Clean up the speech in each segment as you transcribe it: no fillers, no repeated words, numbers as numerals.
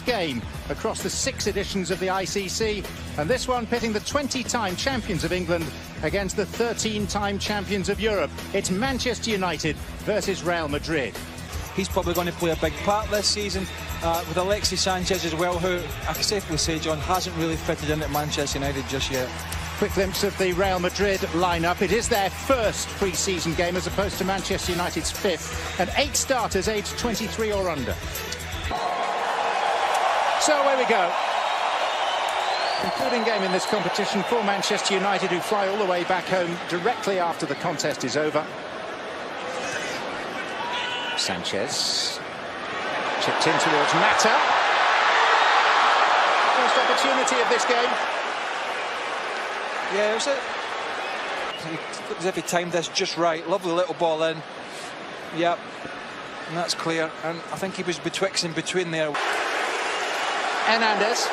game across the 6 editions of the ICC, and this one pitting the 20-time champions of England against the 13-time champions of Europe. It's Manchester United versus Real Madrid. He's probably going to play a big part this season with Alexis Sanchez as well, who I can safely say, John, hasn't really fitted in at Manchester United just yet. Quick glimpse of the Real Madrid lineup. It is their first pre-season game as opposed to Manchester United's 5th, and 8 starters aged 23 or under. So away we go. Concluding game in this competition for Manchester United, who fly all the way back home directly after the contest is over. Sanchez chipped in towards Mata. First opportunity of this game. Yeah, it was it looked as if he timed this just right. Lovely little ball in. Yep, and that's clear. And I think he was betwixt and between there. Hernandez.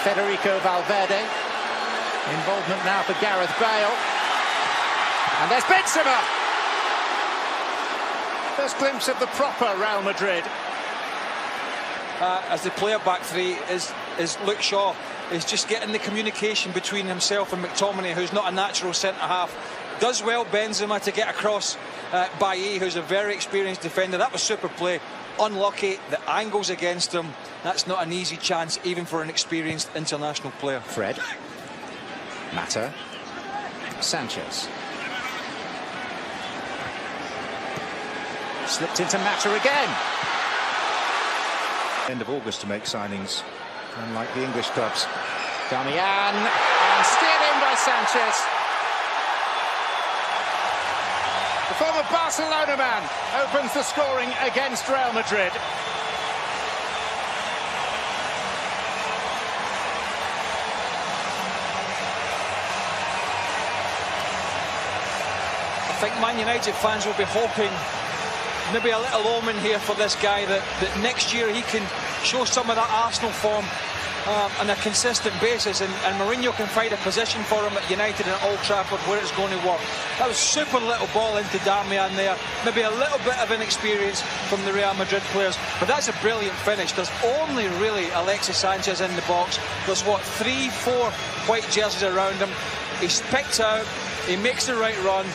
Federico Valverde. Involvement now for Gareth Bale. And there's Benzema. First glimpse of the proper Real Madrid. As the player back three is Luke Shaw. Is just getting the communication between himself and McTominay, who's not a natural centre-half. Does well, Benzema, to get across Bailly, who's a very experienced defender. That was super play. Unlucky, the angle's against him. That's not an easy chance, even for an experienced international player. Fred. Mata. Sanchez. Slipped into Mata again. End of August to make signings, unlike the English clubs. Darmian, and steered in by Sanchez. The former Barcelona man opens the scoring against Real Madrid. I think Man United fans will be hoping maybe a little omen here for this guy, that next year he can show some of that Arsenal form on a consistent basis, and Mourinho can find a position for him at United and at Old Trafford where it's going to work. That was super little ball into Darmian there. Maybe a little bit of inexperience from the Real Madrid players, but that's a brilliant finish. There's only really Alexis Sanchez in the box. There's what, 3, 4 white jerseys around him. He's picked out, he makes the right run.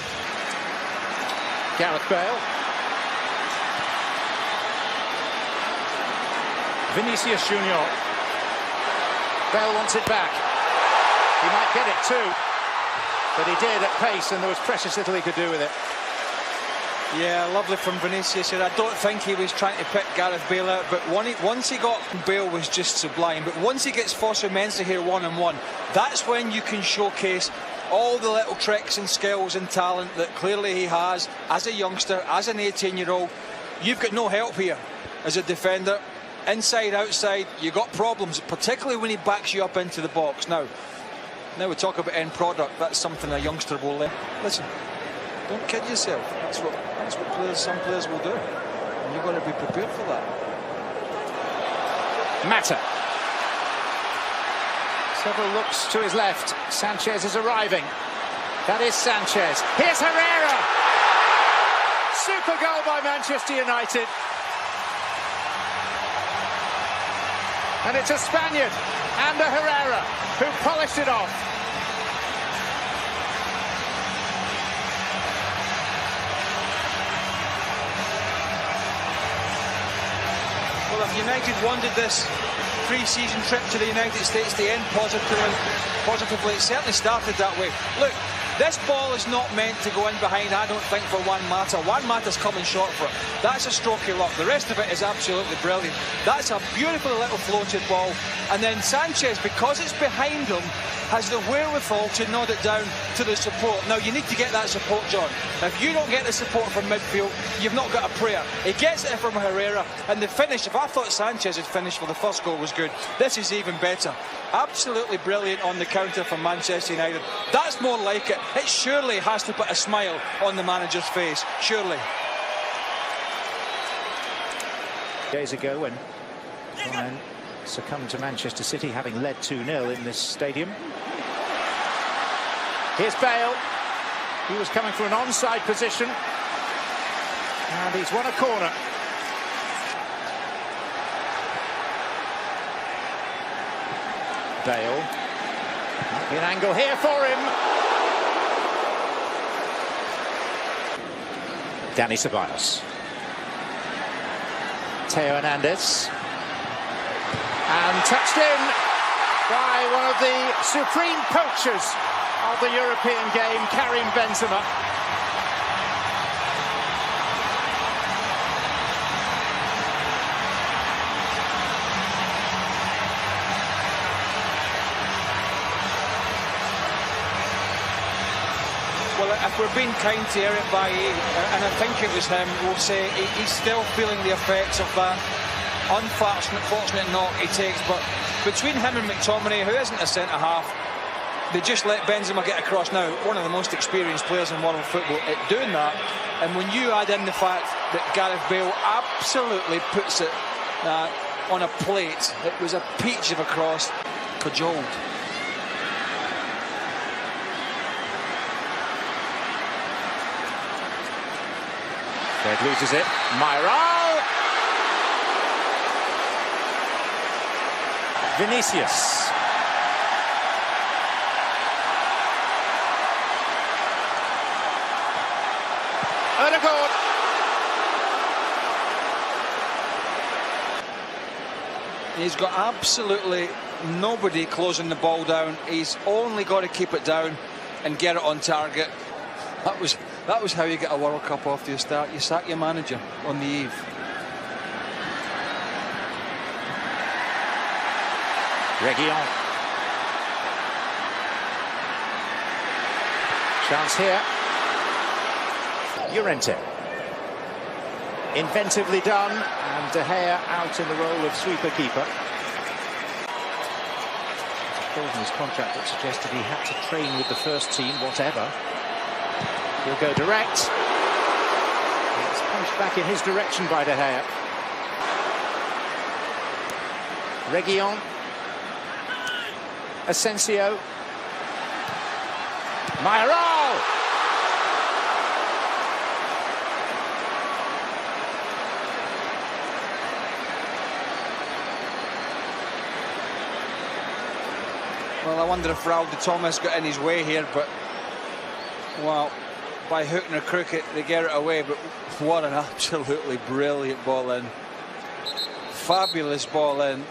Gareth Bale. Vinicius Junior. Bale wants it back. He might get it too, but he did at pace, and there was precious little he could do with it. Yeah, lovely from Vinicius here. I don't think he was trying to pick Gareth Bale out, but once he got Bale was just sublime. But once he gets Fosu Mensah here one-on-one, that's when you can showcase all the little tricks and skills and talent that clearly he has as a youngster, as an 18-year-old. You've got no help here as a defender. Inside, outside, you got problems, particularly when he backs you up into the box. Now we talk about end product. That's something a youngster will learn. Listen, don't kid yourself. That's what some players will do, and you've got to be prepared for that. Mata. Several looks to his left. Sanchez is arriving. That is Sanchez. Here's Herrera. Super goal by Manchester United. And it's a Spaniard, Ander Herrera, who polished it off. Well, if United wanted this pre-season trip to the United States to end positively, it certainly started that way. Look, this ball is not meant to go in behind, I don't think, for Juan Mata. Juan Mata's coming short for it. That's a strokey lock. The rest of it is absolutely brilliant. That's a beautiful little floated ball. And then Sanchez, because it's behind him, has the wherewithal to nod it down to the support. Now, you need to get that support, John. If you don't get the support from midfield, you've not got a prayer. He gets it from Herrera. And the finish, if I thought Sanchez had finished for the first goal was good, this is even better. Absolutely brilliant on the counter from Manchester United. That's more like it. It surely has to put a smile on the manager's face. Surely. Days ago when Bayern succumbed to Manchester City, having led 2-0 in this stadium. Here's Bale. He was coming for an onside position. And he's won a corner. Bale. Might be an angle here for him. Dani Ceballos. Theo Hernandez. And touched in by one of the supreme poachers of the European game, Karim Benzema. Well, if we're being kind to Eric Bailly, and I think it was him, we'll say he's still feeling the effects of that unfortunate knock he takes. But between him and McTominay, who isn't a centre-half, they just let Benzema get across. Now, one of the most experienced players in world football at doing that. And when you add in the fact that Gareth Bale absolutely puts it on a plate, it was a peach of a cross, cajoled. Fred loses it. Mayral. Vinicius. Odegaard. He's got absolutely nobody closing the ball down. He's only got to keep it down and get it on target. That was how you get a World Cup off to a start. You sack your manager on the eve. Reguilon. Chance here. Llorente. Inventively done, and De Gea out in the role of sweeper-keeper. There's a clause in his contract that suggested he had to train with the first team, whatever. He'll go direct. It's punched back in his direction by De Gea. Reguilon. Asensio. Mayral. Well, I wonder if Raul de Thomas got in his way here, but well, by hook or crook they get it away. But what an absolutely brilliant ball in. Fabulous ball in.